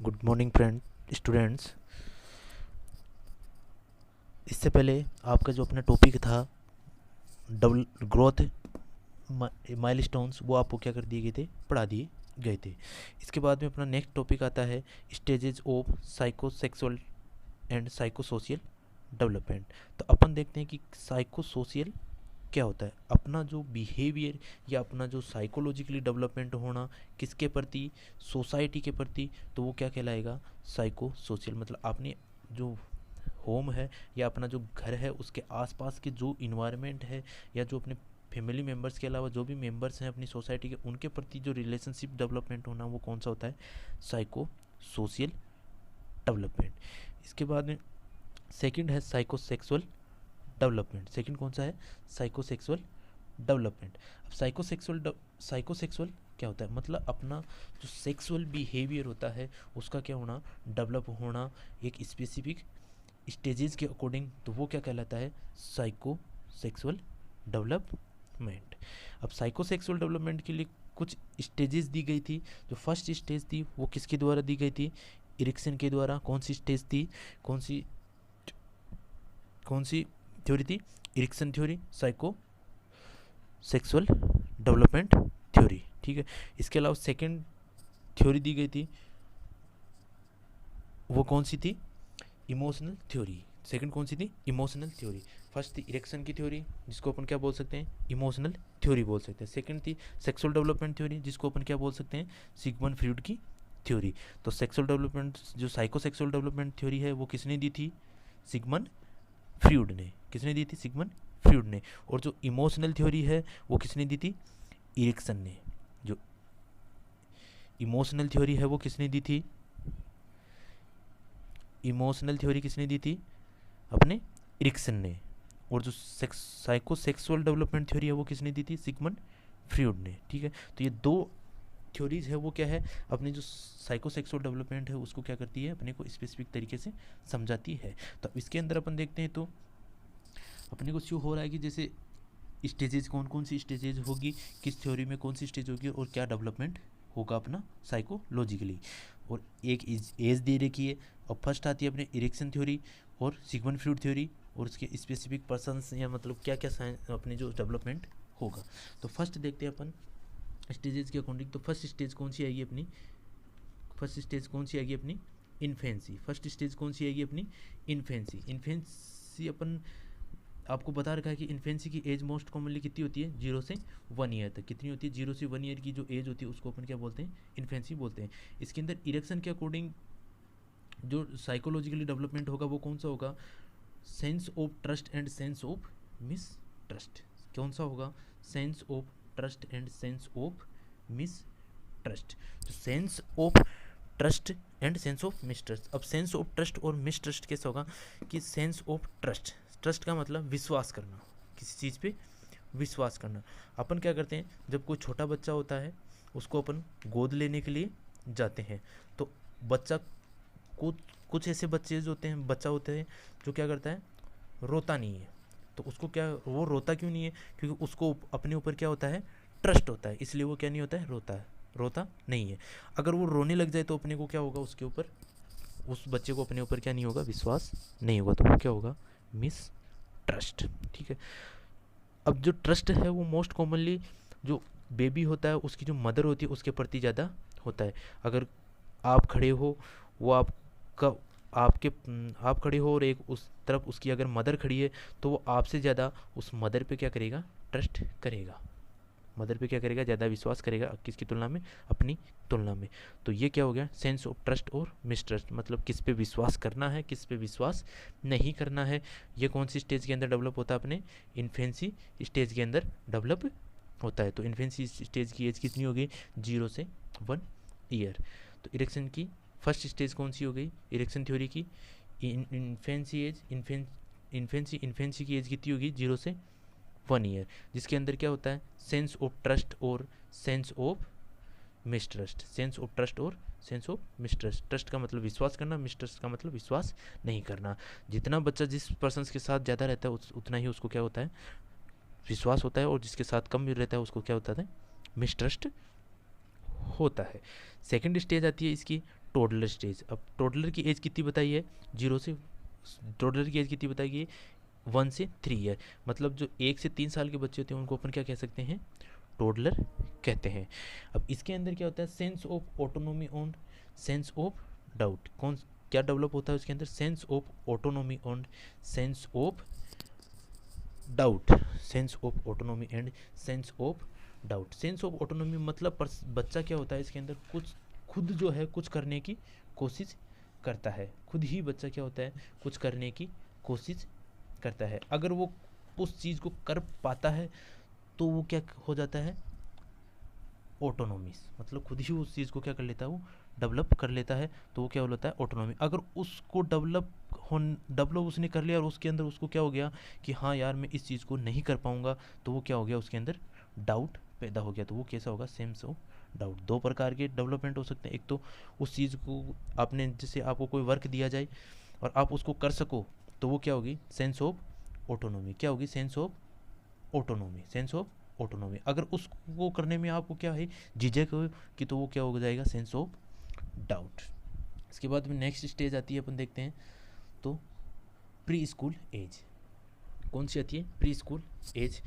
Good morning friend students. इससे पहले आपका जो अपना टॉपिक था डबल ग्रोथ माइलस्टोन्स वो आपको क्या कर दिए गए थे, पढ़ा दिए गए थे। इसके बाद में अपना नेक्स्ट टॉपिक आता है stages of psychosexual and psychosocial development. तो अपन देखते हैं कि साइकोसोशियल क्या होता है। अपना जो बिहेवियर या अपना जो साइकोलॉजिकली डेवलपमेंट होना किसके प्रति, सोसाइटी के प्रति, तो वो क्या कहलाएगा, साइको सोशल। मतलब आपने जो होम है या अपना जो घर है उसके आसपास के जो इन्वायरमेंट है या जो अपने फैमिली मेम्बर्स के अलावा जो भी मेम्बर्स हैं अपनी सोसाइटी के, उनके प्रति जो रिलेशनशिप डेवलपमेंट होना वो कौन सा होता है, साइको सोशल डेवलपमेंट। इसके बाद में सेकंड है साइकोसेक्सुअल डेवलपमेंट। सेकंड कौन सा है, साइकोसेक्सुअल डेवलपमेंट। अब साइकोसेक्सुअल क्या होता है, मतलब अपना जो सेक्सुअल बिहेवियर होता है उसका क्या होना, डेवलप होना एक स्पेसिफिक स्टेजेस के अकॉर्डिंग, तो वो क्या कहलाता है, साइकोसेक्सुअल डेवलपमेंट। अब साइकोसेक्सुअल डेवलपमेंट के लिए कुछ स्टेजेस दी गई थी। जो फर्स्ट स्टेज थी वो किसके द्वारा दी गई थी, इरिक्सन के द्वारा। कौन सी स्टेज थी, कौन सी थ्योरी थी, Erikson theory, psycho sexual development theory. ठीक है। इसके अलावा सेकंड थ्योरी दी गई थी, वो कौन सी थी, इमोशनल थ्योरी। सेकंड कौन सी थी, इमोशनल थ्योरी। फर्स्ट थी इरेक्शन की थ्योरी जिसको अपन क्या बोल सकते हैं, इमोशनल थ्योरी बोल सकते हैं। सेकंड थी सेक्सुअल डेवलपमेंट थ्योरी जिसको अपन क्या बोल सकते हैं, सिगमंड फ्रॉइड की थ्योरी। तो सेक्सुअल डेवलपमेंट जो साइकोसेक्सुअल डेवलपमेंट थ्योरी है वो किसने दी थी, सिगमंड फ्रॉइड ने। किसने दी थी, सिगमंड फ्रॉइड ने। और जो इमोशनल थ्योरी है वो किसने दी थी, इरिक्सन ने। जो इमोशनल थ्योरी है वो किसने दी थी, इमोशनल थ्योरी किसने दी थी, अपने इरिक्सन ने। और जो साइकोसेक्सुअल डेवलपमेंट थ्योरी है वो किसने दी थी, सिगमंड फ्रॉइड ने। ठीक है। तो ये दो थ्योरीज है वो क्या है, अपनी जो साइकोसेक्सुअल डेवलपमेंट है उसको क्या करती है, अपने को स्पेसिफिक तरीके से समझाती है। तो इसके अंदर अपन देखते हैं तो अपने को शो हो रहा है कि जैसे स्टेजेस कौन कौन सी स्टेजेस होगी, किस थ्योरी में कौन सी स्टेज होगी और क्या डेवलपमेंट होगा अपना साइकोलॉजिकली। और एक एज दे रखी है। और फर्स्ट आती है अपने इरेक्शन थ्योरी और सिगमंड फ्रॉइड थ्योरी और उसके स्पेसिफिक पर्सन्स या मतलब क्या क्या अपने जो डेवलपमेंट होगा। तो फर्स्ट देखते हैं अपन स्टेजेस के अकॉर्डिंग। तो फर्स्ट स्टेज कौन सी आएगी अपनी, फर्स्ट स्टेज कौन सी आएगी अपनी, इन्फेंसी। फर्स्ट स्टेज कौन सी आएगी अपनी, इन्फेंसी। इन्फेंसी अपन आपको बता रखा है कि इन्फेंसी की एज मोस्ट कॉमनली कितनी होती है, 0 से 1 ईयर तक। कितनी होती है, 0 से 1 ईयर की जो एज होती है उसको अपन क्या बोलते हैं, इन्फेंसी बोलते हैं। इसके अंदर इरेक्शन के अकॉर्डिंग जो साइकोलॉजिकली डेवलपमेंट होगा वो कौन सा होगा, sense of trust and sense of mistrust. कौन सा होगा, sense of trust and sense of mistrust. तो sense of trust and sense of mistrust. अब सेंस ऑफ ट्रस्ट और मिसट्रस्ट कैसे होगा कि सेंस ऑफ ट्रस्ट, ट्रस्ट का मतलब विश्वास करना, किसी चीज़ पे विश्वास करना। अपन क्या करते हैं, जब कोई छोटा बच्चा होता है उसको अपन गोद लेने के लिए जाते हैं तो बच्चा कुछ ऐसे बच्चे जो होते हैं, बच्चा होते हैं जो क्या करता है, रोता नहीं है। तो उसको क्या, वो रोता क्यों नहीं है, क्योंकि उसको अपने ऊपर क्या होता है, ट्रस्ट होता है, इसलिए वो क्या नहीं होता है, रोता नहीं है। अगर वो रोने लग जाए तो अपने को क्या होगा, उसके ऊपर, उस बच्चे को अपने ऊपर क्या नहीं होगा, विश्वास नहीं होगा। तो वो क्या होगा, मिस ट्रस्ट। ठीक है। अब जो ट्रस्ट है वो मोस्ट कॉमनली जो बेबी होता है उसकी जो मदर होती है उसके प्रति ज़्यादा होता है। अगर आप खड़े हो, वो आपका आपके आप खड़े हो और एक उस तरफ उसकी अगर मदर खड़ी है तो वो आपसे ज़्यादा उस मदर पे क्या करेगा, ट्रस्ट करेगा। मदर पे क्या करेगा, ज़्यादा विश्वास करेगा, किसकी तुलना में, अपनी तुलना में। तो ये क्या हो गया, सेंस ऑफ ट्रस्ट और मिसट्रस्ट, मतलब किस पे विश्वास करना है, किस पे विश्वास नहीं करना है। ये कौन सी स्टेज के अंदर डेवलप होता है, अपने इन्फेंसी स्टेज के अंदर डेवलप होता है। तो इन्फेंसी स्टेज की एज कितनी हो गई, 0 से 1 ईयर। तो इरेक्शन की फर्स्ट स्टेज कौन सी हो गई, इरेक्शन थ्योरी की, इन्फेंसी एज, इन्फेंसी की एज कितनी होगी, 0 से 1 ईयर, जिसके अंदर क्या होता है, सेंस ऑफ ट्रस्ट और sense of mistrust. Sense of trust और सेंस ऑफ मिसट्रस्ट। ट्रस्ट का मतलब विश्वास करना, मिसट्रस्ट का मतलब विश्वास नहीं करना। जितना बच्चा जिस पर्सन के साथ ज़्यादा रहता है उतना ही उसको क्या होता है, विश्वास होता है, और जिसके साथ कम रहता है उसको क्या होता है, मिसट्रस्ट होता है। सेकंड स्टेज आती है इसकी टोडलर स्टेज। अब टोडलर की एज कितनी बताई है, 0 से, टोडलर की एज कितनी बताई गई है 1 से 3 ईयर, मतलब जो 1 से 3 साल के बच्चे होते हैं उनको अपन क्या कह सकते हैं, टोडलर कहते हैं। अब इसके अंदर क्या होता है, sense of autonomy and sense of doubt, कौन क्या डेवलप होता है उसके अंदर, sense of autonomy and sense of doubt, sense of autonomy and sense of doubt. Sense of autonomy मतलब बच्चा क्या होता है इसके अंदर कुछ खुद जो है कुछ करने की कोशिश करता है, खुद ही बच्चा क्या होता है कुछ करने की कोशिश करता है। अगर वो उस चीज़ को कर पाता है तो वो क्या हो जाता है, ऑटोनॉमी, मतलब खुद ही उस चीज़ को क्या कर लेता है, वो डेवलप कर लेता है, तो वो क्या होता है ऑटोनॉमी। अगर उसको डेवलप उसने कर लिया और उसके अंदर उसको क्या हो गया कि हाँ यार मैं इस चीज़ को नहीं कर पाऊंगा, तो वो क्या हो गया, उसके अंदर डाउट पैदा हो गया, तो वो कैसा होगा, सेंस ऑफ डाउट। दो प्रकार के डेवलपमेंट हो सकते हैं, एक तो उस चीज़ को आपने, जैसे आपको कोई वर्क दिया जाए और आप उसको कर सको, तो वो क्या होगी, सेंस ऑफ ऑटोनॉमी, क्या होगी, sense of autonomy, sense of autonomy. अगर उसको करने में आपको क्या है झिझक हो कि, तो वो क्या हो जाएगा, सेंस ऑफ डाउट। इसके बाद में नेक्स्ट स्टेज आती है, अपन देखते हैं तो प्री स्कूल एज। कौन सी आती है, प्री स्कूल एज,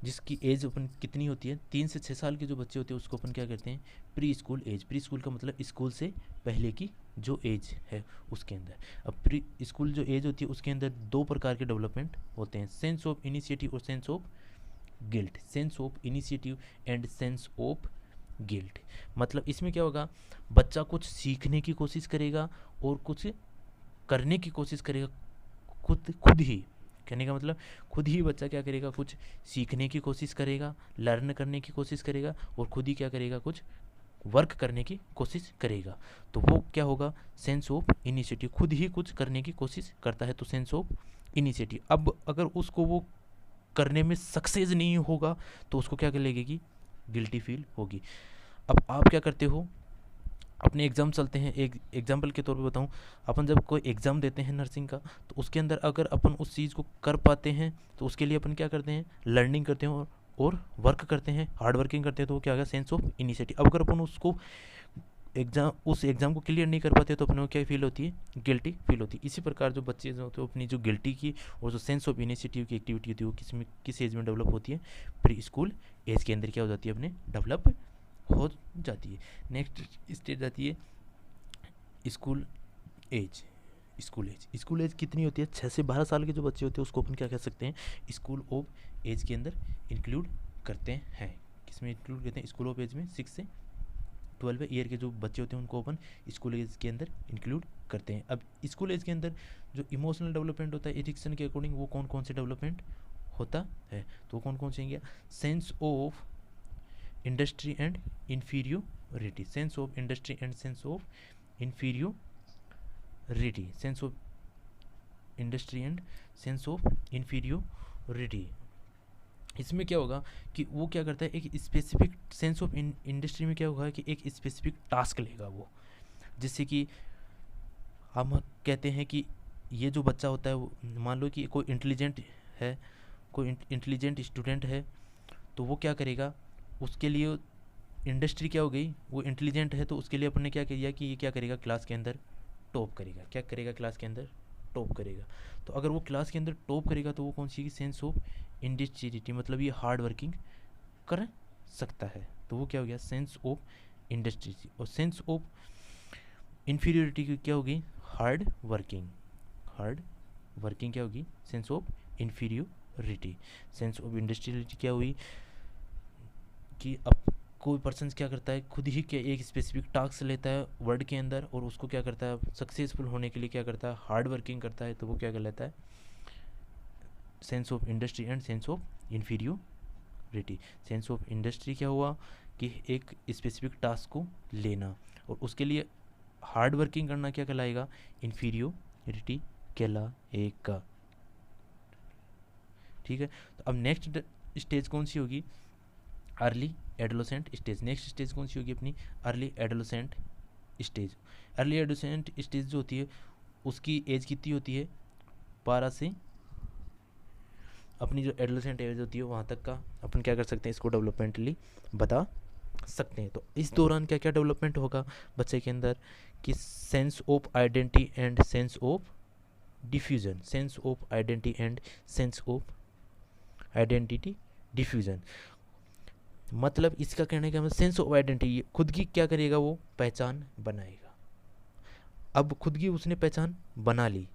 जिसकी एज अपन कितनी होती है, 3 से 6 साल के जो बच्चे होते हैं उसको अपन क्या करते हैं, preschool age. Preschool का मतलब स्कूल से पहले की जो एज है उसके अंदर। अब प्री स्कूल जो एज होती है उसके अंदर 2 प्रकार के डेवलपमेंट होते हैं, सेंस ऑफ इनिशिएटिव और sense of guilt. Sense of initiative and sense of guilt, मतलब इसमें क्या होगा, बच्चा कुछ सीखने की कोशिश करेगा और कुछ करने की कोशिश करेगा, खुद ही, कहने का मतलब खुद ही बच्चा क्या करेगा, कुछ सीखने की कोशिश करेगा, लर्न करने की कोशिश करेगा और खुद ही क्या करेगा, कुछ वर्क करने की कोशिश करेगा, तो वो क्या होगा, सेंस ऑफ इनिशिएटिव। खुद ही कुछ करने की कोशिश करता है तो सेंस ऑफ इनिशिएटिव। अब अगर उसको वो करने में सक्सेस नहीं होगा तो उसको क्या लगेगी, गिल्टी फील होगी। अब आप क्या करते हो, अपने एग्ज़ाम चलते हैं, एक एग्जाम्पल के तौर पे बताऊं, अपन जब कोई एग्ज़ाम देते हैं नर्सिंग का, तो उसके अंदर अगर अपन उस चीज़ को कर पाते हैं तो उसके लिए अपन क्या करते हैं, लर्निंग करते हैं और वर्क करते हैं, हार्ड वर्किंग करते हैं, तो वो क्या होगा, सेंस ऑफ इनिशिएटिव। अब अगर अपन उसको उस एग्ज़ाम को क्लियर नहीं कर पाते तो अपने को क्या फील होती है, गिल्टी फील होती है। इसी प्रकार जो बच्चे जो होते हैं अपनी जो गिल्टी की और जो सेंस ऑफ इनिशिएटिव की एक्टिविटी होती है वो किस एज में डेवलप होती है, प्री स्कूल एज के अंदर क्या हो जाती है, अपने डेवलप हो जाती है। नेक्स्ट स्टेज आती है स्कूल एज। स्कूल एज कितनी होती है, 6 से 12 साल के जो बच्चे होते हैं उसको अपन क्या कह सकते हैं, स्कूल ऑफ एज के अंदर इंक्लूड करते हैं। किसमें इंक्लूड करते हैं, स्कूल ऑफ एज में 6 से 12 ईयर के जो बच्चे होते हैं उनको अपन स्कूल एज के अंदर इंक्लूड करते हैं। अब स्कूल एज के अंदर जो इमोशनल डेवलपमेंट होता है एरिक्सन के अकॉर्डिंग, वो कौन कौन से डेवलपमेंट होता है, तो कौन कौन से, sense of industry and inferiority, sense of industry and sense of inferiority, sense of industry and sense of inferiority. इसमें क्या होगा कि वो क्या करता है, एक स्पेसिफिक सेंस ऑफ इंडस्ट्री में क्या होगा कि एक स्पेसिफिक टास्क लेगा वो, जिससे कि हम कहते हैं कि ये जो बच्चा होता है वो, मान लो कि कोई इंटेलिजेंट है, कोई इंटेलिजेंट स्टूडेंट है, तो वो क्या करेगा, उसके लिए इंडस्ट्री क्या हो गई, वो इंटेलिजेंट है तो उसके लिए अपन ने क्या किया कि ये क्या करेगा, क्लास के अंदर टॉप करेगा, क्या करेगा, क्लास के अंदर टॉप करेगा। तो अगर वो क्लास के अंदर टॉप करेगा तो वो कौन सी, सेंस ऑफ इंडस्ट्रियलिटी, मतलब ये हार्ड वर्किंग कर सकता है, तो वो क्या हो गया, सेंस ऑफ इंडस्ट्री। और सेंस ऑफ इन्फीरियोरिटी की क्या होगी, हार्ड वर्किंग क्या होगी, sense of inferiority. Sense of industriality क्या हुई कि अब कोई पर्सन क्या करता है, खुद ही क्या एक स्पेसिफिक टास्क लेता है वर्ड के अंदर और उसको क्या करता है, सक्सेसफुल होने के लिए क्या करता है, हार्ड वर्किंग करता है, तो वो क्या कर लेता है, sense of industry and sense of inferiority. Sense of industry क्या हुआ कि एक स्पेसिफिक टास्क को लेना और उसके लिए हार्ड वर्किंग करना क्या कहलाएगा, इन्फीरियोरिटी कहलाएगा। ठीक है, तो अब नेक्स्ट स्टेज कौन सी होगी, early adolescent stage. Next stage कौन सी होगी अपनी, early adolescent stage. Early adolescent stage जो होती है उसकी एज कितनी होती है, 12 से, अपनी जो एडोलेसेंट एज होती है वहाँ तक का अपन क्या कर सकते हैं, इसको डेवलपमेंटली बता सकते हैं। तो इस दौरान क्या क्या डेवलपमेंट होगा बच्चे के अंदर कि sense of identity and sense of diffusion, sense of identity and sense of identity diffusion. मतलब इसका कहने का मतलब सेंस ऑफ आइडेंटिटी, खुद की क्या करेगा, वो पहचान बनाएगा। अब खुद की उसने पहचान बना ली,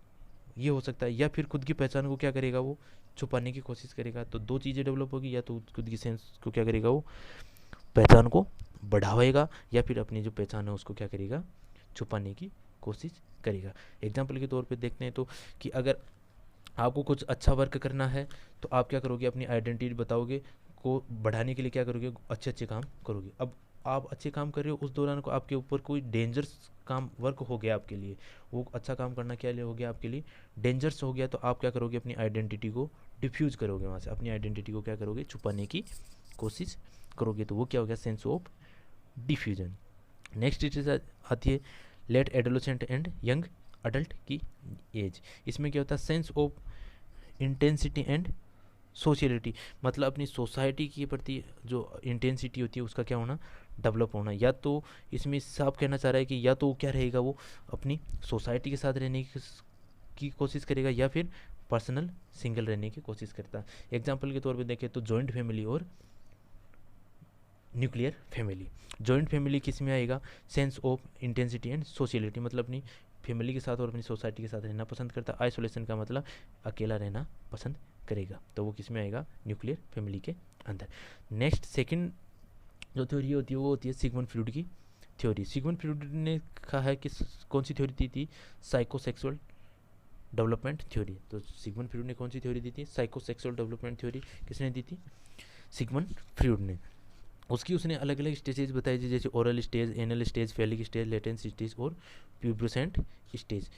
ये हो सकता है, या फिर खुद की पहचान को क्या करेगा, वो छुपाने की कोशिश करेगा। तो दो चीज़ें डेवलप होगी, या तो खुद की सेंस को क्या करेगा, वो पहचान को बढ़ावेगा, या फिर अपनी जो पहचान है उसको क्या करेगा, छुपाने की कोशिश करेगा। एग्जाम्पल के तौर पे देखते हैं तो कि अगर आपको कुछ अच्छा वर्क करना है तो आप क्या करोगे, अपनी आइडेंटिटी बताओगे, को बढ़ाने के लिए क्या करोगे, अच्छे अच्छे काम करोगे। अब आप अच्छे काम कर रहे हो, उस दौरान को आपके ऊपर कोई डेंजरस काम वर्क हो गया आपके लिए, वो अच्छा काम करना क्या लिए हो गया आपके लिए डेंजरस हो गया, तो आप क्या करोगे, अपनी आइडेंटिटी को डिफ्यूज करोगे, वहाँ से अपनी आइडेंटिटी को क्या करोगे, छुपाने की कोशिश करोगे। तो वो क्या हो गया, सेंस ऑफ डिफ्यूजन। नेक्स्ट चीज आती है late adolescent and young adult की एज। इसमें क्या होता है, sense of intensity and sociality, मतलब अपनी सोसाइटी के प्रति जो इंटेंसिटी होती है उसका क्या होना, डेवलप होना। या तो इसमें साफ कहना चाह रहा है कि या तो क्या रहेगा, वो अपनी सोसाइटी के साथ रहने की कोशिश करेगा, या फिर पर्सनल सिंगल रहने की कोशिश करता है। एग्जाम्पल के तौर पे देखें तो जॉइंट फैमिली और न्यूक्लियर फैमिली। जॉइंट फैमिली किस में आएगा, sense of intensity and sociality, मतलब अपनी फैमिली के साथ और अपनी सोसाइटी के साथ रहना पसंद करता है। आइसोलेशन का मतलब अकेला रहना पसंद करेगा, तो वो किस में आएगा, न्यूक्लियर फैमिली के अंदर। नेक्स्ट सेकंड जो थ्योरी होती है वो होती है सिगमंड फ्रॉइड की थ्योरी। सिगमंड फ्रॉइड ने कहा है कि कौन सी थ्योरी दी थी, साइकोसेक्सुअल डेवलपमेंट थ्योरी। तो सिगमंड फ्रॉइड ने कौन सी थ्योरी दी थी, साइकोसेक्सुअल डेवलपमेंट थ्योरी किसने दी थी, सिगमंड फ्रॉइड ने। उसकी उसने अलग अलग स्टेजेस बताई थी, जैसे oral stage, anal stage, phallic stage, latent stage और प्यूब्रेसेंट स्टेज।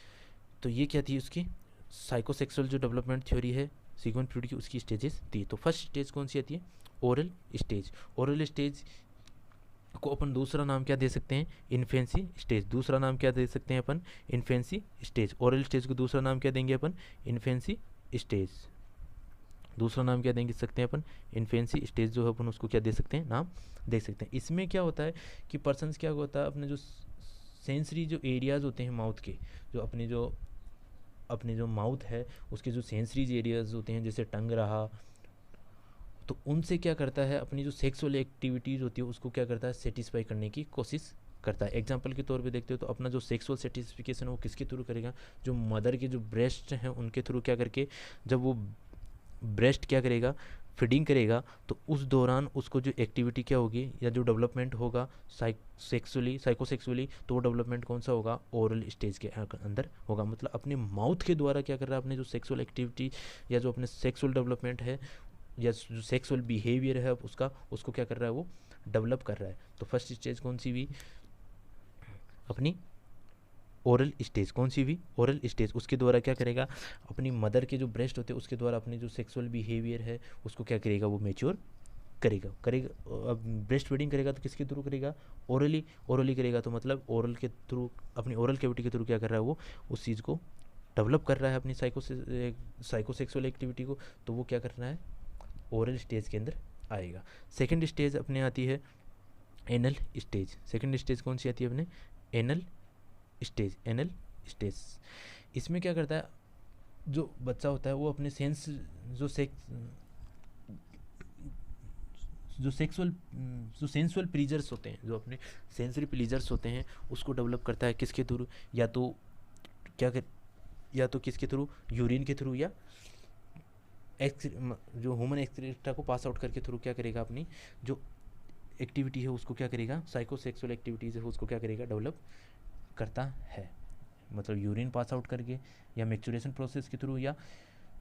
तो ये क्या थी उसकी साइकोसेक्सुअल जो डेवलपमेंट थ्योरी है सिगमंड फ्रॉइड की, उसकी स्टेजेस थी। तो फर्स्ट स्टेज कौन सी आती है, ओरल स्टेज। ओरल स्टेज को अपन दूसरा नाम क्या दे सकते हैं, इन्फेंसी स्टेज। दूसरा नाम क्या दे सकते हैं अपन, इन्फेंसी स्टेज। ओरल स्टेज को दूसरा नाम क्या देंगे अपन, इन्फेंसी स्टेज। दूसरा नाम क्या देंगे सकते हैं अपन, इन्फेंसी स्टेज जो है अपन उसको क्या दे सकते हैं, नाम दे सकते हैं। इसमें क्या होता है कि पर्सन्स क्या होता है, अपने जो सेंसरी जो एरियाज होते हैं माउथ के, जो अपने जो माउथ है उसके जो सेंसरीज एरियाज होते हैं, जैसे टंग रहा, तो उनसे क्या करता है, अपनी जो सेक्सुअल एक्टिविटीज़ होती है उसको क्या करता है, सेटिस्फाई करने की कोशिश करता है। एग्जाम्पल के तौर पे देखते हो तो अपना जो सेक्सुअल सेटिस्फिकेशन है वो किसके थ्रू करेगा, जो मदर के जो ब्रेस्ट हैं उनके थ्रू क्या करके, जब वो ब्रेस्ट क्या करेगा, फीडिंग करेगा, तो उस दौरान उसको जो एक्टिविटी क्या होगी या जो डेवलपमेंट होगा साइकोसेक्सुअली, तो वो डेवलपमेंट कौन सा होगा, ओरल स्टेज के अंदर होगा। मतलब अपने माउथ के द्वारा क्या कर रहा है, अपने जो सेक्सुअल एक्टिविटी या जो अपने सेक्सुअल डेवलपमेंट है या जो सेक्सुअल बिहेवियर है उसका, उसको क्या कर रहा है, वो डेवलप कर रहा है। तो फर्स्ट स्टेज कौन सी हुई, अपनी ओरल स्टेज। कौन सी भी, ओरल स्टेज। उसके द्वारा क्या करेगा, अपनी मदर के जो ब्रेस्ट होते हैं उसके द्वारा अपनी जो सेक्सुअल बिहेवियर है उसको क्या करेगा, वो मेच्योर करेगा। अब ब्रेस्ट फीडिंग करेगा तो किसके थ्रू करेगा, ओरली करेगा। तो मतलब ओरल के थ्रू, अपनी ओरल कैविटी के थ्रू क्या कर रहा है, वो उस चीज़ को डेवलप कर रहा है, अपनी साइकोसेक्सुअल एक्टिविटी को। तो वो क्या कर रहा है, ओरल स्टेज के अंदर आएगा। सेकेंड स्टेज अपने आती है एनल स्टेज। सेकेंड स्टेज कौन सी आती है अपने, एनल स्टेज। एनल स्टेज इसमें क्या करता है, जो बच्चा होता है वो अपने सेंस जो सेंसुअल प्लीजर्स होते हैं, जो अपने सेंसरी प्लीजर्स होते हैं उसको डेवलप करता है किसके थ्रू, या तो किसके थ्रू, यूरिन के थ्रू, या जो ह्यूमन एक्सक्रीटा को पास आउट करके थ्रू क्या करेगा, अपनी जो एक्टिविटी है उसको क्या करेगा, साइकोसेक्सुअल एक्टिविटीज़ है उसको क्या करेगा, डेवलप करता है। मतलब यूरिन पास आउट करके या मैच्योरेशन प्रोसेस के थ्रू, या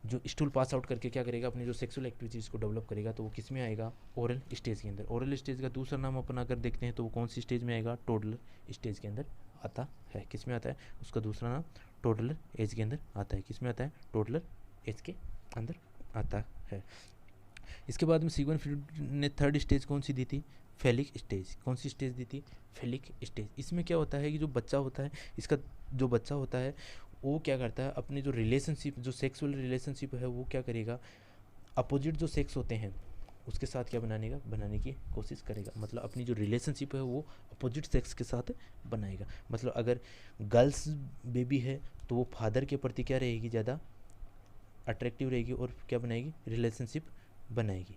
जो स्टूल पास आउट करके क्या करेगा, अपनी जो सेक्सुअल एक्टिविटीज़ को डेवलप करेगा। तो वो किस में आएगा, ओरल स्टेज के अंदर। ओरल स्टेज का दूसरा नाम अपन अगर देखते हैं तो वो कौन सी स्टेज में आएगा, टोडलर स्टेज के अंदर आता है। किस में आता है, उसका दूसरा नाम टोडलर एज के अंदर आता है। किस में आता है, टोडलर एज के अंदर आता है। इसके बाद में सिगमंड फ्रॉइड ने थर्ड स्टेज कौन सी दी थी, फेलिक स्टेज। कौन सी स्टेज दी थी, फेलिक स्टेज। इसमें क्या होता है कि जो बच्चा होता है, इसका जो बच्चा होता है वो क्या करता है, अपने जो रिलेशनशिप, जो सेक्सुअल रिलेशनशिप है वो क्या करेगा, अपोजिट जो सेक्स होते हैं उसके साथ क्या बनाने की कोशिश करेगा, मतलब अपनी जो रिलेशनशिप है वो अपोजिट सेक्स के साथ बनाएगा। मतलब अगर गर्ल्स बेबी है तो वो फादर के प्रति क्या रहेगी, ज़्यादा अट्रैक्टिव रहेगी और क्या बनाएगी, रिलेशनशिप बनाएगी,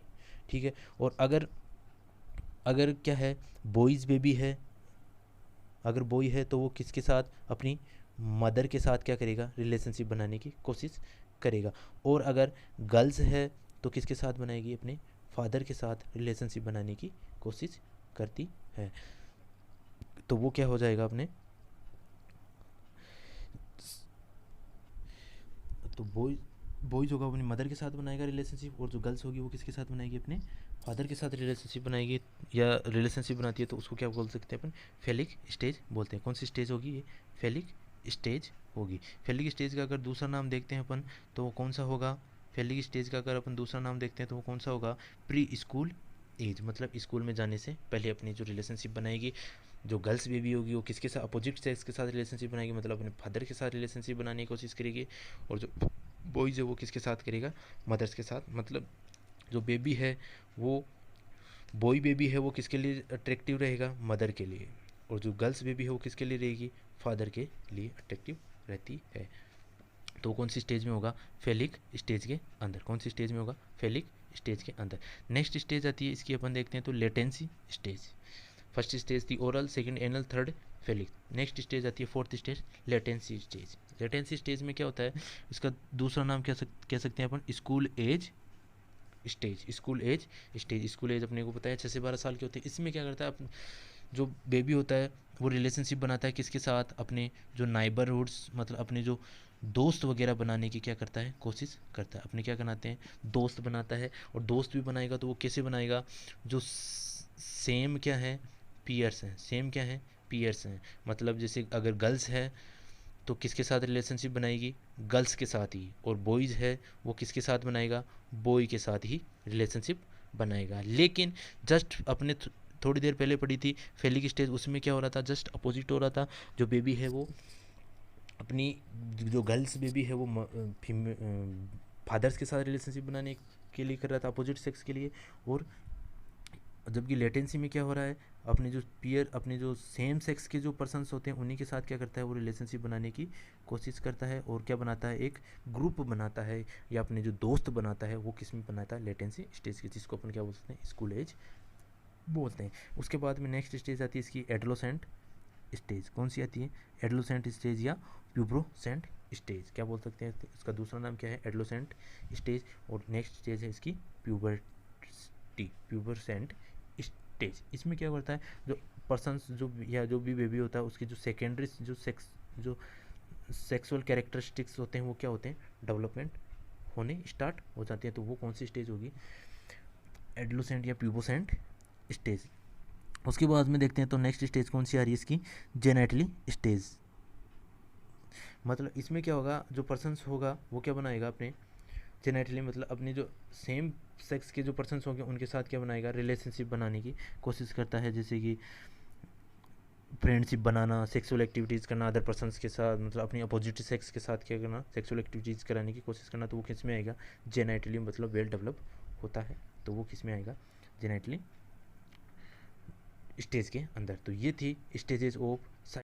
ठीक है। और अगर अगर क्या है, बॉयज़ बेबी है, अगर बॉय है तो वो किसके साथ, अपनी मदर के साथ क्या करेगा, रिलेशनशिप बनाने की कोशिश करेगा। और अगर गर्ल्स है तो किसके साथ बनाएगी, अपने फादर के साथ रिलेशनशिप बनाने की कोशिश करती है। तो वो क्या हो जाएगा अपने, तो बॉयज़ होगा अपनी मदर के साथ बनाएगा रिलेशनशिप, और जो गर्ल्स होगी वो किसके साथ बनाएगी, अपने फादर के साथ रिलेशनशिप बनाएगी, या रिलेशनशिप बनाती है तो उसको क्या बोल सकते हैं अपन, फेलिक स्टेज बोलते हैं। कौन सी स्टेज होगी, ये फेलिक स्टेज होगी। फेलिक स्टेज का अगर दूसरा नाम देखते हैं अपन तो वो कौन सा होगा, फेलिक स्टेज का अगर अपन दूसरा नाम देखते हैं तो वो कौन सा होगा, प्री स्कूल एज, मतलब स्कूल में जाने से पहले अपनी जो रिलेशनशिप बनाएगी। जो गर्ल्स बेबी होगी वो किसके साथ, अपोजिट सेक्स के साथ रिलेशनशिप बनाएगी, मतलब अपने फादर के साथ रिलेशनशिप बनाने की कोशिश करेगी। और जो बॉयज़ है वो किसके साथ करेगा, मदर्स के साथ। मतलब जो बेबी है वो, बॉय बेबी है वो किसके लिए अट्रैक्टिव रहेगा, मदर के लिए। और जो गर्ल्स बेबी है वो किसके लिए रहेगी, फादर के लिए अट्रैक्टिव रहती है। तो कौन सी स्टेज में होगा, फेलिक स्टेज के अंदर। कौन सी स्टेज में होगा, फेलिक स्टेज के अंदर। नेक्स्ट स्टेज आती है इसकी, अपन देखते हैं तो लेटेंसी स्टेज। फर्स्ट स्टेज थी oral, second anal, third phallic. Next stage आती है fourth stage, latency stage. Latency stage में क्या होता है, इसका दूसरा नाम कह सकते हैं अपन, school age stage. School age stage, school age अपने को पता है 6 से 12 साल के होते हैं। इसमें क्या करता है, जो बेबी होता है वो रिलेशनशिप बनाता है किसके साथ, अपने जो नाइबरहुड्स, मतलब अपने जो दोस्त वगैरह बनाने की क्या करता है, कोशिश करता है। अपने क्या बनाते हैं, दोस्त बनाता है। और दोस्त भी बनाएगा तो वो कैसे बनाएगा, जो सेम क्या है, पीयर्स हैं। सेम क्या है, पीयर्स हैं। मतलब जैसे अगर गर्ल्स है तो किसके साथ रिलेशनशिप बनाएगी, गर्ल्स के साथ ही। और बॉयज़ है वो किसके साथ बनाएगा, बॉय के साथ ही रिलेशनशिप बनाएगा। लेकिन जस्ट अपने थोड़ी देर पहले पढ़ी थी फेलिक स्टेज, उसमें क्या हो रहा था, जस्ट अपोजिट हो रहा था। जो बेबी है वो अपनी, जो गर्ल्स बेबी है वो फादर्स के साथ रिलेशनशिप बनाने के लिए कर रहा था, अपोजिट सेक्स के लिए। और जबकि लेटेंसी में क्या हो रहा है, अपने जो पीयर, अपने जो सेम सेक्स के जो पर्सन्स होते हैं उन्हीं के साथ क्या करता है, वो रिलेशनशिप बनाने की कोशिश करता है। और क्या बनाता है, एक ग्रुप बनाता है, या अपने जो दोस्त बनाता है वो किस में बनाता है, लेटेंसी स्टेज के, जिसको अपन क्या बोल सकते हैं, स्कूल एज बोलते हैं। उसके बाद में नेक्स्ट स्टेज आती है इसकी एडोलेसेंट स्टेज। कौन सी आती है, एडोलेसेंट स्टेज या प्यूबरोसेंट स्टेज, क्या बोल सकते हैं, इसका दूसरा नाम क्या है, एडोलेसेंट स्टेज। और नेक्स्ट स्टेज है इसकी प्यूबर्टी, प्यूबरसेंट स्टेज। इसमें क्या करता है, जो पर्सन्स, जो या जो भी बेबी होता है उसकी जो सेकेंडरी जो सेक्सुअल कैरेक्टरिस्टिक्स होते हैं वो क्या होते हैं, डेवलपमेंट होने स्टार्ट हो जाते हैं। तो वो कौन सी स्टेज होगी, एडोलेसेंट या प्यूबोसेंट स्टेज। उसके बाद में देखते हैं तो नेक्स्ट स्टेज कौन सी आ रही है इसकी, जेनेटली स्टेज। मतलब इसमें क्या होगा, जो पर्सन्स होगा वो क्या बनाएगा, अपने जेनेटली, मतलब अपने जो सेम सेक्स के जो पर्सन्स होंगे उनके साथ क्या बनाएगा, रिलेशनशिप बनाने की कोशिश करता है। जैसे कि फ्रेंडशिप बनाना, सेक्सुअल एक्टिविटीज़ करना अदर पर्सन्स के साथ, मतलब अपनी अपोजिट सेक्स के साथ क्या करना, सेक्सुअल एक्टिविटीज़ कराने की कोशिश करना। तो वो किस में आएगा, जेनेटली, मतलब वेल डेवलप होता है। तो वो किस में आएगा, जेनेटली स्टेज के अंदर। तो ये थी स्टेजेस ऑफ